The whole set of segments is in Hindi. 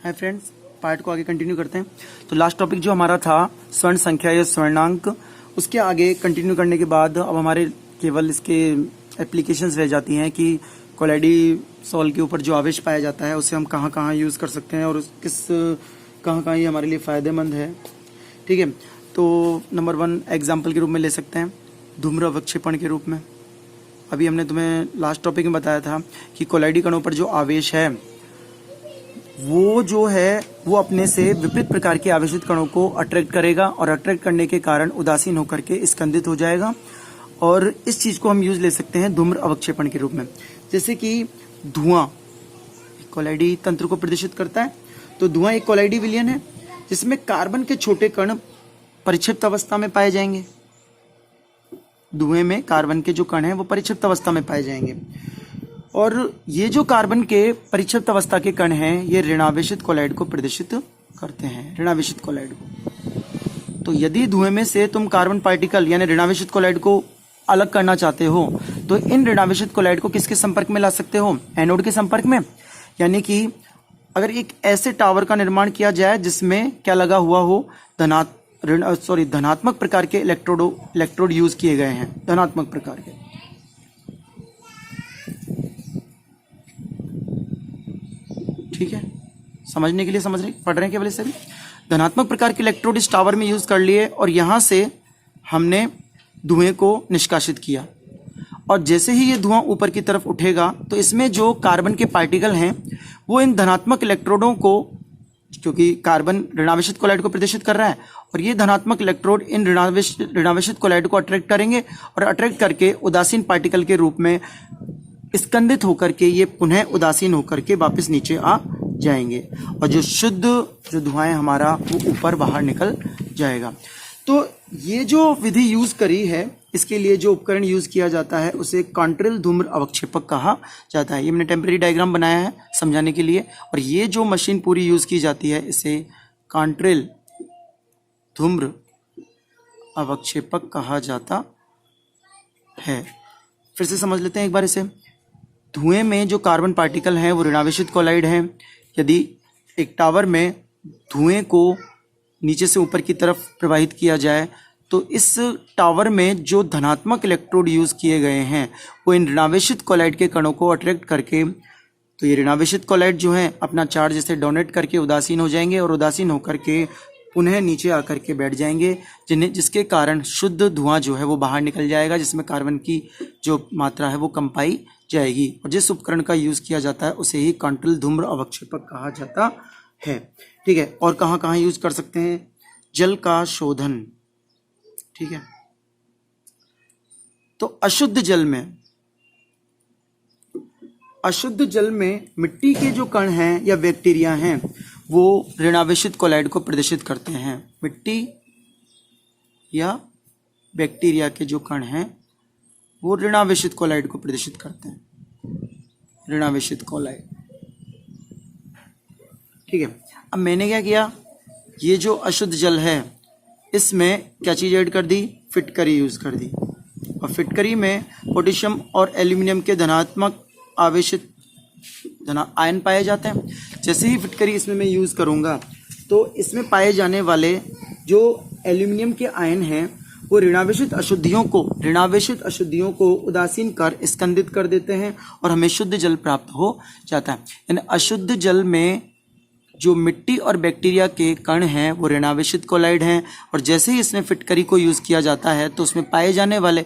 हाय फ्रेंड्स, पार्ट को आगे कंटिन्यू करते हैं। तो लास्ट टॉपिक जो हमारा था स्वर्ण संख्या या स्वर्णांक, उसके आगे कंटिन्यू करने के बाद अब हमारे केवल इसके एप्लीकेशंस रह जाती हैं कि कोलाइडी सॉल के ऊपर जो आवेश पाया जाता है उसे हम कहाँ कहाँ यूज़ कर सकते हैं और किस कहाँ कहाँ ये हमारे लिए फ़ायदेमंद है। ठीक है, तो नंबर 1 एग्जाम्पल के रूप में ले सकते हैं धूम्र अवक्षेपण के रूप में। अभी हमने तुम्हें लास्ट टॉपिक में बताया था कि कोलाइडी कणों पर जो आवेश है वो जो है वो अपने से विपरीत प्रकार के आवेशित कणों को अट्रैक्ट करेगा और अट्रैक्ट करने के कारण उदासीन होकर के स्कंदित हो जाएगा। और इस चीज को हम यूज ले सकते हैं धूम्र अवक्षेपण के रूप में। जैसे कि धुआं कोलाइडी तंत्र को प्रदर्शित करता है। तो धुआं एक कोलाइडी विलयन है जिसमें कार्बन के छोटे कण परिक्षिप्त अवस्था में पाए जाएंगे। धुएं में कार्बन के जो कण हैं वो परिक्षिप्त अवस्था में पाए जाएंगे और ये जो कार्बन के परिक्षिप्त अवस्था के कण हैं ये ऋणावेशित कोलाइड को प्रदर्शित करते हैं, ऋणावेशित कोलाइड को। तो यदि धुएं में से तुम कार्बन पार्टिकल यानी ऋणावेशित कोलाइड को अलग करना चाहते हो तो इन ऋणावेशित कोलाइड को किसके संपर्क में ला सकते हो? एनोड के संपर्क में। यानी कि अगर एक ऐसे टावर का निर्माण किया जाए जिसमें क्या लगा हुआ हो, धनात्मक प्रकार के इलेक्ट्रोड यूज किए गए हैं, धनात्मक प्रकार के। ठीक है, समझने के लिए पढ़ रहे हैं केवल इसे भी। धनात्मक प्रकार के इलेक्ट्रोड इस टावर में यूज कर लिए और यहां से हमने धुएं को निष्कासित किया और जैसे ही ये धुआं ऊपर की तरफ उठेगा तो इसमें जो कार्बन के पार्टिकल हैं वो इन धनात्मक इलेक्ट्रोडों को, क्योंकि कार्बन ऋणावेशित कोलाइड को प्रदर्शित कर रहा है और ये धनात्मक इलेक्ट्रोड इन ऋणावेशित कोलाइड को अट्रैक्ट करेंगे और अट्रैक्ट करके उदासीन पार्टिकल के रूप में स्कंदित होकर के ये पुनः उदासीन होकर के वापस नीचे आ जाएंगे और जो शुद्ध जो धुआं है हमारा वो ऊपर बाहर निकल जाएगा। तो ये जो विधि यूज करी है, इसके लिए जो उपकरण यूज किया जाता है उसे कॉन्ट्रेल धूम्र अवक्षेपक कहा जाता है। ये मैंने टेम्परेरी डायग्राम बनाया है समझाने के लिए। और ये जो मशीन पूरी यूज की जाती है इसे कॉन्ट्रेल धूम्र अवक्षेपक कहा जाता है। फिर से समझ लेते हैं एक बार इसे। धुएं में जो कार्बन पार्टिकल हैं वो ऋणावेशित कोलाइड हैं। यदि एक टावर में धुएं को नीचे से ऊपर की तरफ प्रवाहित किया जाए तो इस टावर में जो धनात्मक इलेक्ट्रोड यूज किए गए हैं वो इन ऋणावेशित कोलाइड के कणों को अट्रैक्ट करके, तो ये ऋणावेशित कोलाइड जो है अपना चार्ज जैसे डोनेट करके उदासीन हो जाएंगे और उदासीन होकर के पुनः नीचे आकर के बैठ जाएंगे, जिसके कारण शुद्ध धुआं जो है वो बाहर निकल जाएगा, जिसमें कार्बन की जो मात्रा है वो कम पाई जाएगी। और जिस उपकरण का यूज किया जाता है उसे ही कॉन्ट्रेल धूम्र अवक्षेपक कहा जाता है। ठीक है, और कहाँ कहाँ यूज कर सकते हैं? जल का शोधन। ठीक है, तो अशुद्ध जल में मिट्टी के जो कण हैं या बैक्टीरिया हैं वो ऋणावेशित कोलाइड को प्रदर्शित करते हैं। मिट्टी या बैक्टीरिया के जो कण हैं वो ऋणावेशित कोलाइड को प्रदर्शित करते हैं, ऋणावेशित कोलाइड। ठीक है, अब मैंने क्या किया, ये जो अशुद्ध जल है इसमें क्या चीज़ ऐड कर दी? फिटकरी यूज कर दी। और फिटकरी में पोटेशियम और एल्यूमिनियम के धनात्मक आवेशित आयन पाए जाते हैं। जैसे ही फिटकरी इसमें मैं यूज करूंगा तो इसमें पाए जाने वाले जो एल्यूमिनियम के आयन हैं वो ऋणावेशित अशुद्धियों को उदासीन कर स्कंदित कर देते हैं और हमें शुद्ध जल प्राप्त हो जाता है। यानी अशुद्ध जल में जो मिट्टी और बैक्टीरिया के कण हैं वो ऋणावेशित कोलाइड हैं और जैसे ही इसमें फिटकरी को यूज किया जाता है तो उसमें पाए जाने वाले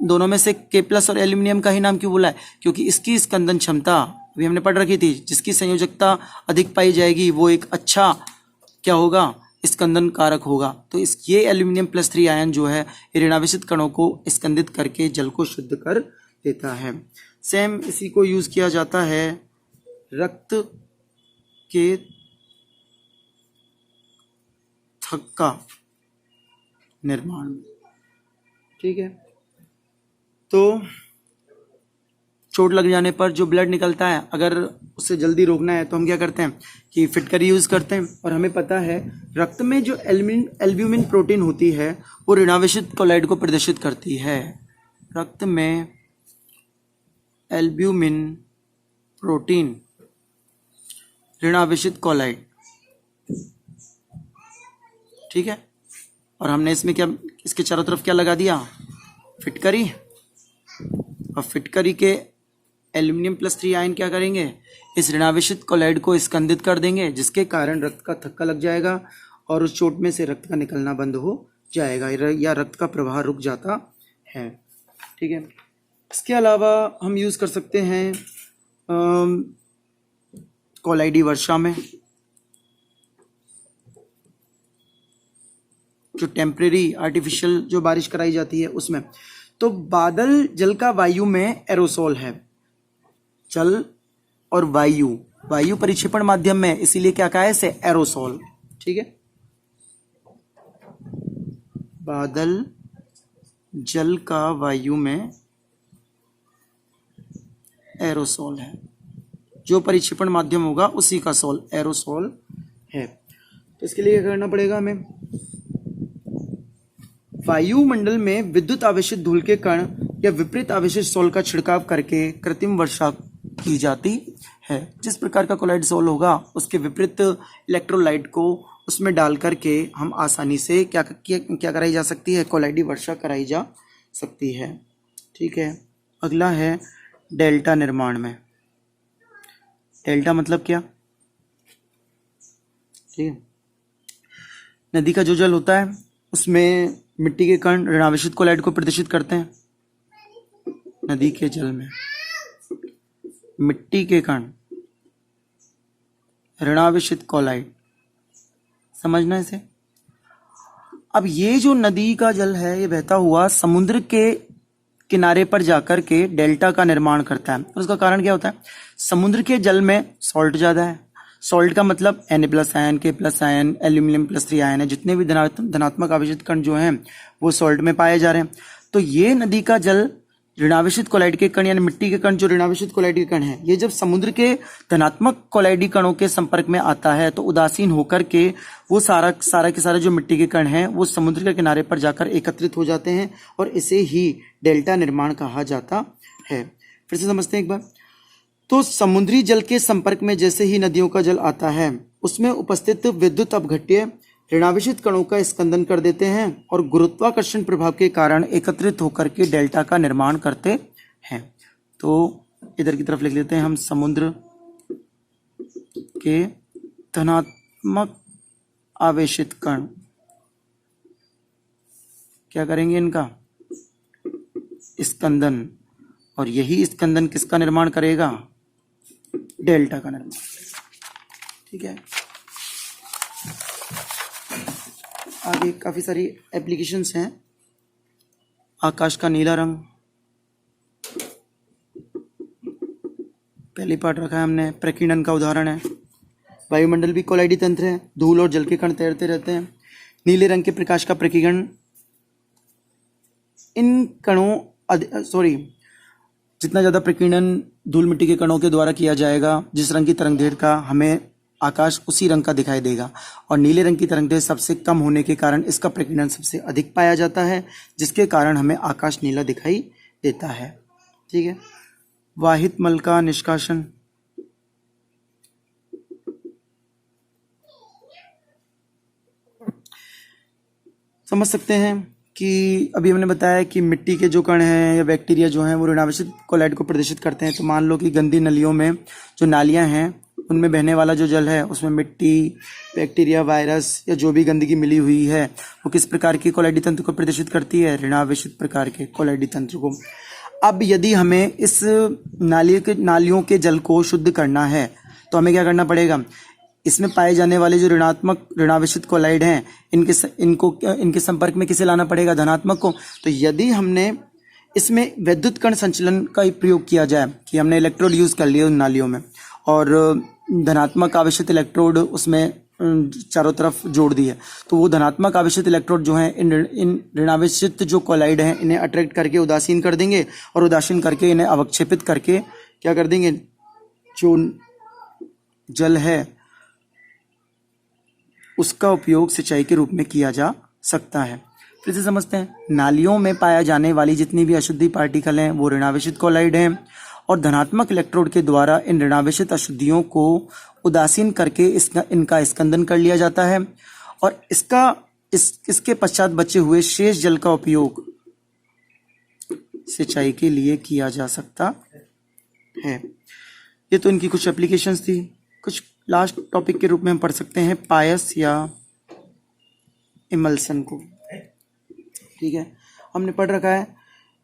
दोनों में से K+ और एल्यूमिनियम का ही नाम क्यों बोला है? क्योंकि इसकी स्कंदन क्षमता अभी हमने पढ़ रखी थी, जिसकी संयोजकता अधिक पाई जाएगी वो एक अच्छा क्या होगा? स्कंदन कारक होगा। तो ये एल्यूमिनियम +3 आयन जो है ये ऋणावेशित कणों को स्कंदित करके जल को शुद्ध कर देता है। सेम इसी को यूज किया जाता है रक्त के थक्का का निर्माण में। ठीक है, तो चोट लग जाने पर जो ब्लड निकलता है अगर उससे जल्दी रोकना है तो हम क्या करते हैं कि फिटकरी यूज करते हैं। और हमें पता है रक्त में जो एल्ब्यूमिन प्रोटीन होती है वो ऋणावेशित कोलाइड को प्रदर्शित करती है। रक्त में एल्ब्यूमिन प्रोटीन ऋणावेशित कोलाइड ठीक है, और हमने इसमें क्या, इसके चारों तरफ क्या लगा दिया, फिटकरी, और फिटकरी के एल्यूमिनियम +3 आयन क्या करेंगे, इस ऋणावेशित कोलाइड को स्कंदित कर देंगे, जिसके कारण रक्त का थक्का लग जाएगा और उस चोट में से रक्त का निकलना बंद हो जाएगा या रक्त का प्रवाह रुक जाता है। ठीक है, इसके अलावा हम यूज़ कर सकते हैं कोलाइडी वर्षा में, जो टेम्परेरी आर्टिफिशियल जो बारिश कराई जाती है उसमें। तो बादल जल का वायु में एरोसोल है, जल और वायु परिक्षेपण माध्यम में, इसीलिए क्या कहा है इसे, एरोसोल। ठीक है, बादल जल का वायु में एरोसोल है, जो परिक्षेपण माध्यम होगा उसी का सोल एरोसोल है। तो इसके लिए क्या करना पड़ेगा हमें, वायुमंडल में विद्युत आवेशित धूल के कण या विपरीत आवेशित सोल का छिड़काव करके कृत्रिम वर्षा की जाती है। जिस प्रकार का कोलाइड सोल होगा उसके विपरीत इलेक्ट्रोलाइट को उसमें डाल करके हम आसानी से क्या कराई जा सकती है, कोलाइडी वर्षा कराई जा सकती है। ठीक है, अगला है डेल्टा निर्माण में। डेल्टा मतलब क्या, ठीक है, नदी का जो जल होता है उसमें मिट्टी के कण ऋणावेशित कोलाइड को प्रदर्शित करते हैं। नदी के जल में मिट्टी के कण ऋणावेशित कोलाइड, समझना इसे। अब ये जो नदी का जल है ये बहता हुआ समुद्र के किनारे पर जाकर के डेल्टा का निर्माण करता है। उसका कारण क्या होता है, समुद्र के जल में सॉल्ट ज़्यादा है। सॉल्ट का मतलब Na+ ion, K+ ion, aluminium +3 ion है। जितने भी धनात्मक आवेशित कण जो हैं वो सॉल्ट में पाए जा रहे हैं। तो ये नदी का जल ऋणावेशित कोलाइड के कण यानी मिट्टी के कण जो ऋणावेशित कोलाइड के कण हैं, ये जब समुद्र के धनात्मक कोलाइडी कणों के संपर्क में आता है तो उदासीन होकर के वो सारा के सारे जो मिट्टी के कण हैं वो समुद्र के किनारे पर जाकर एकत्रित हो जाते हैं और इसे ही डेल्टा निर्माण कहा जाता है। फिर से समझते हैं एक बार। तो समुद्री जल के संपर्क में जैसे ही नदियों का जल आता है उसमें उपस्थित विद्युत अपघट्य ऋणावेशित कणों का स्कंदन कर देते हैं और गुरुत्वाकर्षण प्रभाव के कारण एकत्रित होकर के डेल्टा का निर्माण करते हैं। तो इधर की तरफ लिख लेते हैं हम, समुद्र के धनात्मक आवेशित कण क्या करेंगे, इनका स्कंदन, और यही स्कंदन किसका निर्माण करेगा, डेल्टा का निर्माण। ठीक है, आगे काफी सारी एप्लीकेशंस हैं। आकाश का नीला रंग पहली पार्ट रखा है हमने, प्रकीर्णन का उदाहरण है। वायुमंडल भी कोलाइडी तंत्र है, धूल और जल के कण तैरते रहते हैं। नीले रंग के प्रकाश का प्रकीर्णन इन कणों जितना ज़्यादा प्रकीर्णन धूल मिट्टी के कणों के द्वारा किया जाएगा, जिस रंग की तरंगदैर्घ्य का हमें आकाश उसी रंग का दिखाई देगा, और नीले रंग की तरंगदैर्घ्य सबसे कम होने के कारण इसका प्रकीर्णन सबसे अधिक पाया जाता है, जिसके कारण हमें आकाश नीला दिखाई देता है। ठीक है, वाहित मल का निष्कासन, समझ सकते हैं कि अभी हमने बताया कि मिट्टी के जो कण हैं या बैक्टीरिया जो हैं वो ऋणावेशित कोलाइड को प्रदर्शित करते हैं। तो मान लो कि गंदी नलियों में जो नालियां हैं उनमें बहने वाला जो जल है उसमें मिट्टी, बैक्टीरिया, वायरस या जो भी गंदगी मिली हुई है वो किस प्रकार की कोलाइडी तंत्र को प्रदर्शित करती है, ऋणावेशित प्रकार के कोलाइडी तंत्र को। अब यदि हमें इस नालियों के जल को शुद्ध करना है तो हमें क्या करना पड़ेगा, इसमें पाए जाने वाले जो ऋणावेशित कोलाइड हैं इनके संपर्क में किसे लाना पड़ेगा, धनात्मक को। तो यदि हमने इसमें विद्युत कण संचलन का प्रयोग किया जाए कि हमने इलेक्ट्रोड यूज कर लिए उन नालियों में और धनात्मक आवेशित इलेक्ट्रोड उसमें चारों तरफ जोड़ दिए, तो वो धनात्मक आवेशित इलेक्ट्रोड जो हैं इन ऋणावेशित जो कोलाइड हैं इन्हें अट्रैक्ट करके उदासीन कर देंगे और उदासीन करके इन्हें अवक्षेपित करके क्या कर देंगे, जो जल है उसका उपयोग सिंचाई के रूप में किया जा सकता है। फिर से समझते हैं, नालियों में पाया जाने वाली जितनी भी अशुद्धि पार्टिकल हैं वो ऋणावेशित कोलाइड हैं और धनात्मक इलेक्ट्रोड के द्वारा इन ऋणावेशित अशुद्धियों को उदासीन करके इनका स्कंदन कर लिया जाता है और इसके पश्चात बचे हुए शेष जल का उपयोग सिंचाई के लिए किया जा सकता है। ये तो इनकी कुछ एप्लीकेशंस थी। कुछ लास्ट टॉपिक के रूप में हम पढ़ सकते हैं पायस या इमल्सन को। ठीक है, हमने पढ़ रखा है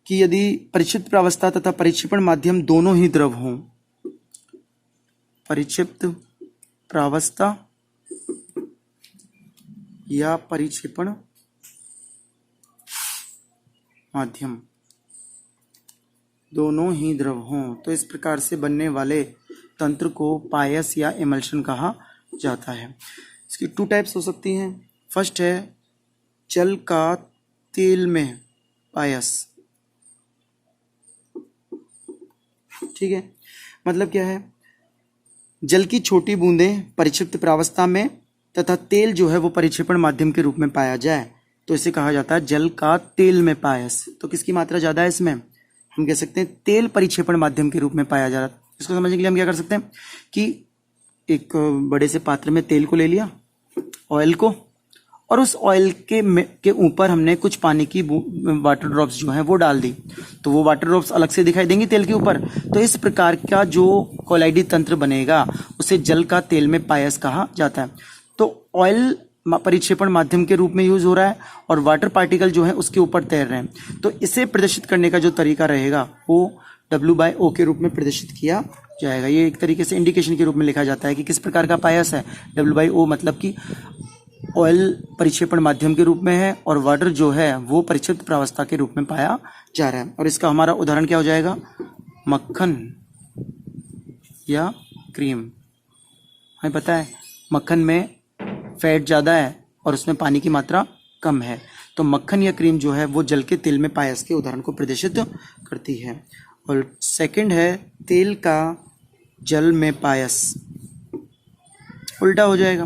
कि यदि परिक्षिप्त प्रावस्था तथा परिक्षेपण माध्यम दोनों ही द्रव हों, परिक्षिप्त प्रावस्था या परिक्षेपण माध्यम दोनों ही द्रव हों, तो इस प्रकार से बनने वाले तंत्र को पायस या इमल्शन कहा जाता है। इसकी 2 टाइप्स हो सकती हैं। फर्स्ट है जल का तेल में पायस। ठीक है, मतलब क्या है, जल की छोटी बूंदें परिक्षिप्त प्रावस्था में तथा तेल जो है वो परिक्षेपण माध्यम के रूप में पाया जाए तो इसे कहा जाता है जल का तेल में पायस। तो किसकी मात्रा ज़्यादा है इसमें, हम कह सकते हैं तेल परिक्षेपण माध्यम के रूप में पाया जा रहा है। इसको समझने के लिए हम क्या कर सकते हैं कि एक बड़े से पात्र में तेल को ले लिया, ऑयल को, और उस ऑयल के ऊपर हमने कुछ पानी की वाटर ड्रॉप्स जो हैं वो डाल दी, तो वो वाटर ड्रॉप्स अलग से दिखाई देंगी तेल के ऊपर। तो इस प्रकार का जो कोलाइडी तंत्र बनेगा उसे जल का तेल में पायस कहा जाता है। तो ऑयल परिक्षेपण माध्यम के रूप में यूज हो रहा है और वाटर पार्टिकल जो है उसके ऊपर तैर रहे हैं। तो इसे प्रदर्शित करने का जो तरीका रहेगा वो W/O के रूप में प्रदर्शित किया जाएगा। ये एक तरीके से इंडिकेशन के रूप में लिखा जाता है कि किस प्रकार का पायस है। W/O मतलब कि ऑयल परिक्षेपण माध्यम के रूप में है और वाटर जो है वो परिक्षिप्त प्रावस्था के रूप में पाया जा रहा है। और इसका हमारा उदाहरण क्या हो जाएगा, मक्खन या क्रीम। हमें पता है मक्खन में फैट ज़्यादा है और उसमें पानी की मात्रा कम है, तो मक्खन या क्रीम जो है वो जल के तेल में पायस के उदाहरण को प्रदर्शित करती है। और सेकंड है तेल का जल में पायस। उल्टा हो जाएगा,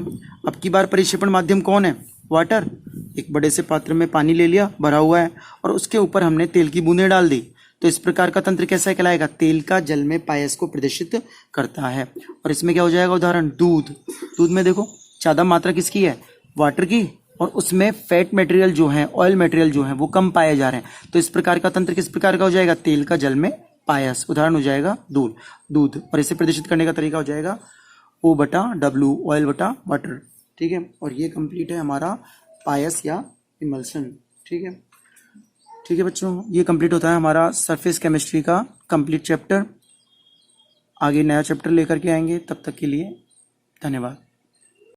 अब की बार परिक्षेपण माध्यम कौन है, वाटर। एक बड़े से पात्र में पानी ले लिया भरा हुआ है और उसके ऊपर हमने तेल की बूंदें डाल दी, तो इस प्रकार का तंत्र कैसा कहलाएगा, तेल का जल में पायस को प्रदर्शित करता है। और इसमें क्या हो जाएगा उदाहरण, दूध। दूध में देखो ज़्यादा मात्रा किसकी है, वाटर की, और उसमें फैट मटेरियल जो है, ऑयल मटेरियल जो है वो कम पाए जा रहे हैं। तो इस प्रकार का तंत्र किस प्रकार का हो जाएगा, तेल का जल में पायस। उदाहरण हो जाएगा दूध। और इसे प्रदर्शित करने का तरीका हो जाएगा O/W, ऑयल बटा वाटर। ठीक है, और ये कंप्लीट है हमारा पायस या इमल्शन। ठीक है बच्चों, ये कंप्लीट होता है हमारा सरफेस केमिस्ट्री का कंप्लीट चैप्टर। आगे नया चैप्टर लेकर के आएंगे, तब तक के लिए धन्यवाद।